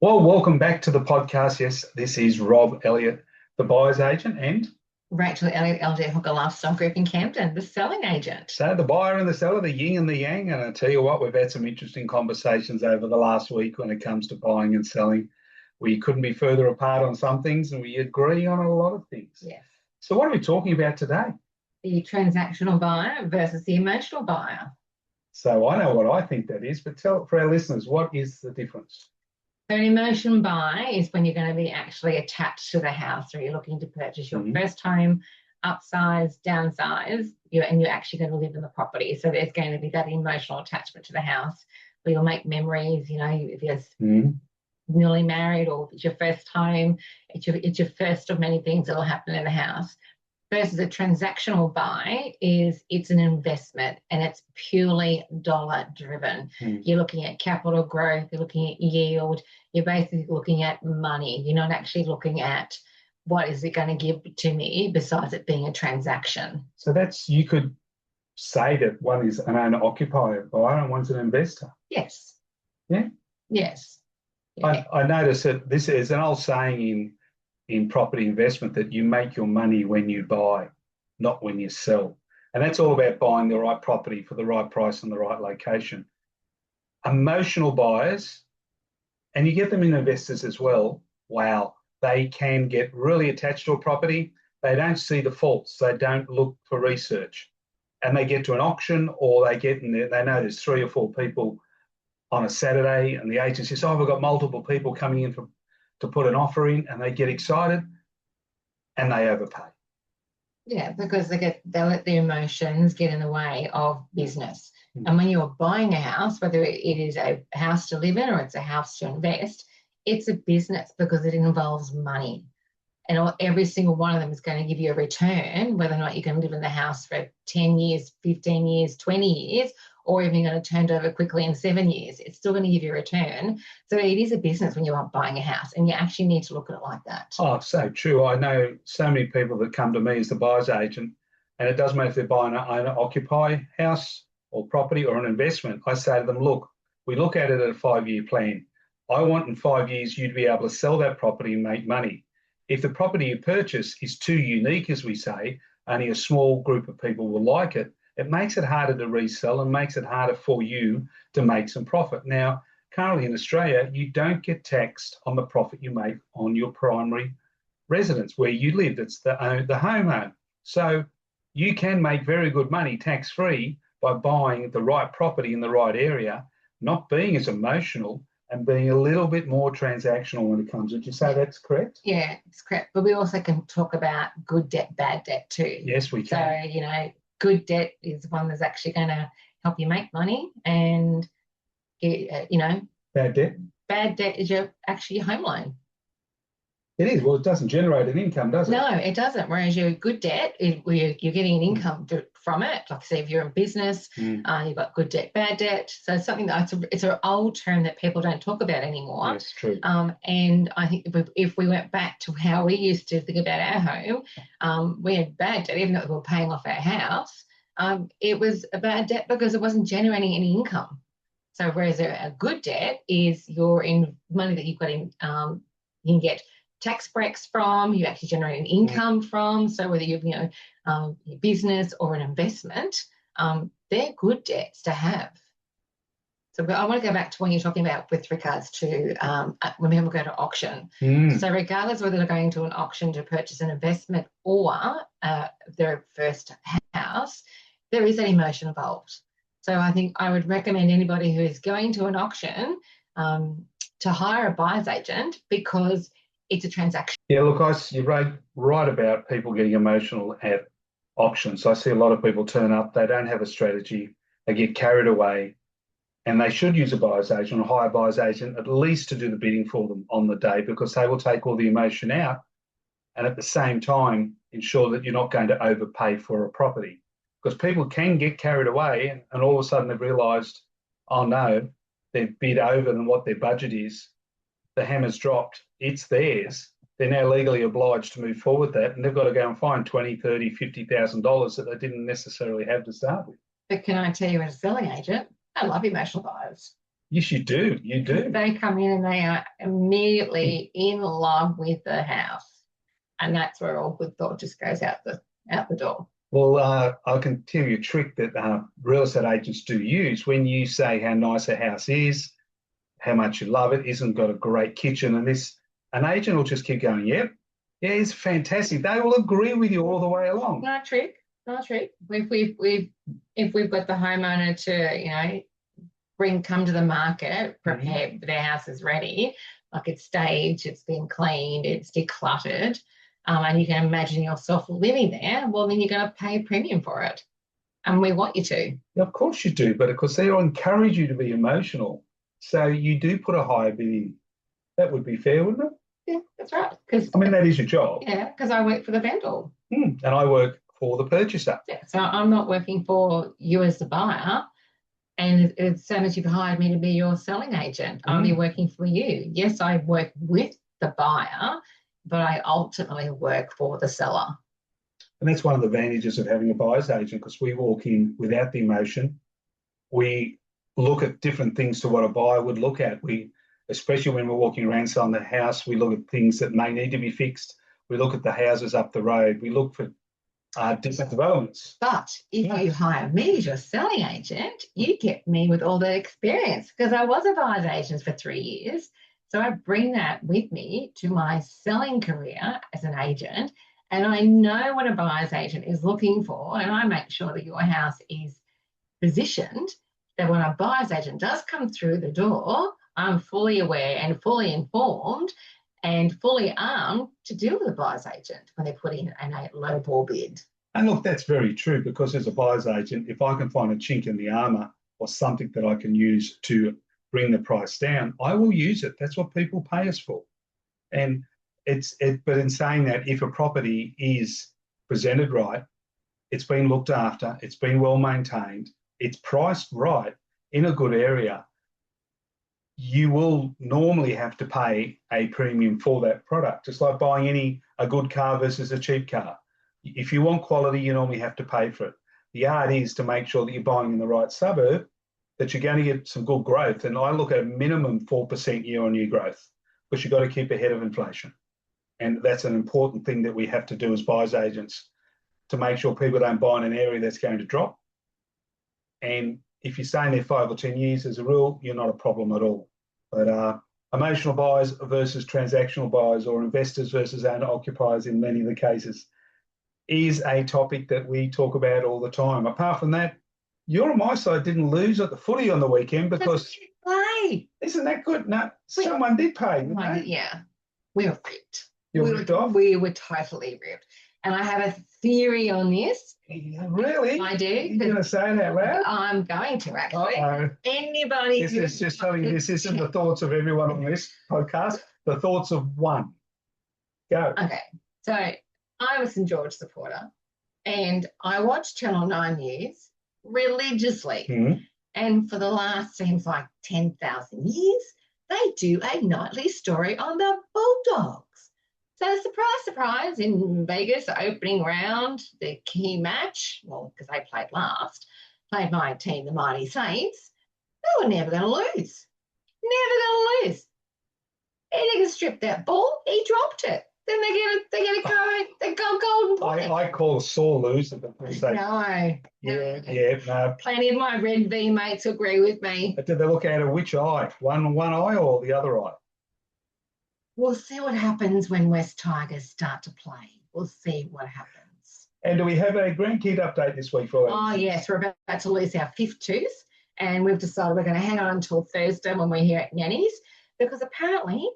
Well, welcome back to the podcast. Yes, this is Rob Elliott, the buyer's agent, and Rachel Elliott, LJ Hooker Lifestyle Group in Camden, the selling agent. so the buyer and the seller, the yin and the yang. And I tell you what, we've had some interesting conversations over the last week when it comes to buying and selling. We couldn't be further apart on some things, and we agree on a lot of things. Yes. So, what are we talking about today? The transactional buyer versus the emotional buyer. So, I know what I think that is, but tell for our listeners, what is the difference? So an emotion buy is when you're going to be actually attached to the house, or you're looking to purchase your first home, upsize, downsize, and you're actually going to live in the property. So there's going to be that emotional attachment to the house where you'll make memories, if you're newly married or it's your first home, it's your first of many things that will happen in the house. Versus a transactional buy it's an investment and it's purely dollar driven. You're looking at capital growth, you're looking at yield, you're basically looking at money. You're not actually looking at what is it going to give to me besides it being a transaction. So you could say that one is an owner-occupier buyer and one's an investor. Yes. Yeah? Yes. Yeah. I notice that this is an old saying in property investment that you make your money when you buy, not when you sell. And that's all about buying the right property for the right price and the right location. Emotional buyers, and you get them in investors as well, wow, they can get really attached to a property. They don't see the faults. They don't look for research. And they get to an auction or they know there's 3 or 4 people on a Saturday and the agent says, we've got multiple people coming in to put an offer in, and they get excited and they overpay. Yeah, because they let their emotions get in the way of business. And when you're buying a house, whether it is a house to live in or it's a house to invest, it's a business because it involves money. And every single one of them is going to give you a return, whether or not you're going to live in the house for 10 years, 15 years, 20 years, or even going to turn it over quickly in 7 years. It's still going to give you a return. So it is a business when you're buying a house, and you actually need to look at it like that. Oh, so true. I know so many people that come to me as the buyer's agent, and it doesn't matter if they're buying an owner-occupy house or property or an investment. I say to them, look, we look at it at a 5-year plan. I want in 5 years you to be able to sell that property and make money. If the property you purchase is too unique, as we say, only a small group of people will like it, it makes it harder to resell and makes it harder for you to make some profit. Now, currently in Australia, you don't get taxed on the profit you make on your primary residence where you live. It's the homeowner. So you can make very good money tax-free by buying the right property in the right area, not being as emotional and being a little bit more transactional when it comes. Would you say that's correct? Yeah, it's correct. But we also can talk about good debt, bad debt too. Yes, we can. So, good debt is one that's actually going to help you make money, and bad debt. Bad debt is actually your home loan. It is. Well, it doesn't generate an income, does it? No, it doesn't. Whereas your good debt, you're getting an income from it. Like I say, if you're in business, you've got good debt, bad debt. So it's something it's an old term that people don't talk about anymore. Yes, true. And I think if we went back to how we used to think about our home, we had bad debt, even though we were paying off our house. It was a bad debt because it wasn't generating any income. So whereas a good debt is your money that you've got in, you can get tax breaks from, you actually generate an income from. So whether you've your business or an investment, they're good debts to have. So I want to go back to when you're talking about with regards to when people go to auction. So regardless whether they're going to an auction to purchase an investment or their first house, there is an emotion involved. So I think I would recommend anybody who is going to an auction to hire a buyer's agent because it's a transaction. Yeah, look, you're right about people getting emotional at auctions. I see a lot of people turn up, they don't have a strategy, they get carried away, and they should use a buyer's agent or hire a buyer's agent at least to do the bidding for them on the day, because they will take all the emotion out and at the same time ensure that you're not going to overpay for a property. Because people can get carried away and all of a sudden they've realised, oh no, they've bid over than what their budget is. The hammer's dropped, it's theirs. They're now legally obliged to move forward that, and they've got to go and find $20,000, $30,000, $50,000 that they didn't necessarily have to start with. But can I tell you, as a selling agent, I love emotional buyers. Yes, you do. You do. They come in and they are immediately in love with the house. And that's where all good thought just goes out the door. Well, I can tell you a trick that real estate agents do use. When you say how nice a house is, how much you love it, isn't got a great kitchen and this, an agent will just keep going, yep, yeah, it's fantastic. They will agree with you all the way along. Not a trick. If we've got the homeowner to, come to the market prepared, their house is ready, like it's staged, it's been cleaned, it's decluttered, and you can imagine yourself living there, well, then you're going to pay a premium for it. And we want you to. Of course you do, but of course they'll encourage you to be emotional. So you do put a higher bid in. That would be fair, wouldn't it? Yeah, that's right. Because that is your job. Yeah, because I work for the vendor. And I work for the purchaser. Yeah, so I'm not working for you as the buyer. And it's so much you've hired me to be your selling agent. I'll be working for you. Yes, I work with the buyer, but I ultimately work for the seller. And that's one of the advantages of having a buyer's agent, because we walk in without the emotion. We look at different things to what a buyer would look at. Especially when we're walking around selling the house, we look at things that may need to be fixed. We look at the houses up the road. We look for different developments. But if you hire me as your selling agent, you get me with all the experience, because I was a buyer's agent for 3 years. So I bring that with me to my selling career as an agent, and I know what a buyer's agent is looking for, and I make sure that your house is positioned that when a buyer's agent does come through the door, I'm fully aware and fully informed and fully armed to deal with a buyer's agent when they put in a low ball bid. And look, that's very true, because as a buyer's agent, if I can find a chink in the armour or something that I can use to bring the price down, I will use it. That's what people pay us for. And but in saying that, if a property is presented right, it's been looked after, it's been well maintained, it's priced right in a good area, you will normally have to pay a premium for that product. Just like buying a good car versus a cheap car. If you want quality, you normally have to pay for it. The art is to make sure that you're buying in the right suburb, that you're going to get some good growth. And I look at a minimum 4% year-on-year growth, because you've got to keep ahead of inflation. And that's an important thing that we have to do as buyer's agents, to make sure people don't buy in an area that's going to drop. And if you're staying there 5 or 10 years, as a rule, you're not a problem at all. But emotional buyers versus transactional buyers, or investors versus owner-occupiers in many of the cases, is a topic that we talk about all the time. Apart from that, you on my side didn't lose at the footy on the weekend, because play. Isn't that good? No, someone did pay. Yeah, we were ripped. You were ripped off? We were totally ripped. And I have a theory on this. Really? I do. You're going to say it out loud? I'm going to, actually. Uh-oh. Anybody. This is just telling you, this isn't the thoughts of everyone on this podcast, the thoughts of one. Go. Okay. So I'm a St George supporter, and I watch Channel 9 News religiously. And for the last, seems like 10,000 years, they do a nightly story on the Bulldogs. So surprise, surprise, in Vegas, opening round, the key match, well, because they played last, played my team, the Mighty Saints, they were never going to lose. Never going to lose. Eddie stripped that ball, he dropped it. Then they get a golden point. I call a sore loser. No. Yeah, no. Plenty of my Red V mates agree with me. But did they look out of which eye? One eye or the other eye? We'll see what happens when West Tigers start to play. We'll see what happens. And do we have a grandkid update this week for us? Oh, yes. We're about to lose our 5th tooth, and we've decided we're going to hang on until Thursday when we're here at Nanny's, because apparently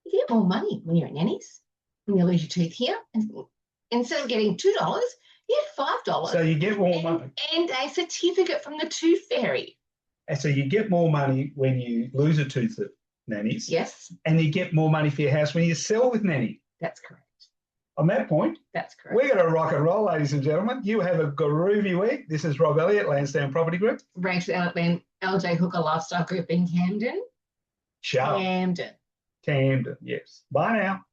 you get more money when you're at Nanny's. When you lose your tooth here, and instead of getting $2, you get $5. So you get more money. And a certificate from the Tooth Fairy. And so you get more money when you lose a tooth at Nanny's. Yes. And you get more money for your house when you sell with Nanny. That's correct. On that point, that's correct. We're going to rock and roll, ladies and gentlemen. You have a groovy week. This is Rob Elliott, Lansdowne Property Group. Rachel Elliott, LJ Hooker Lifestyle Group in Camden. Ciao. Camden, yes. Bye now.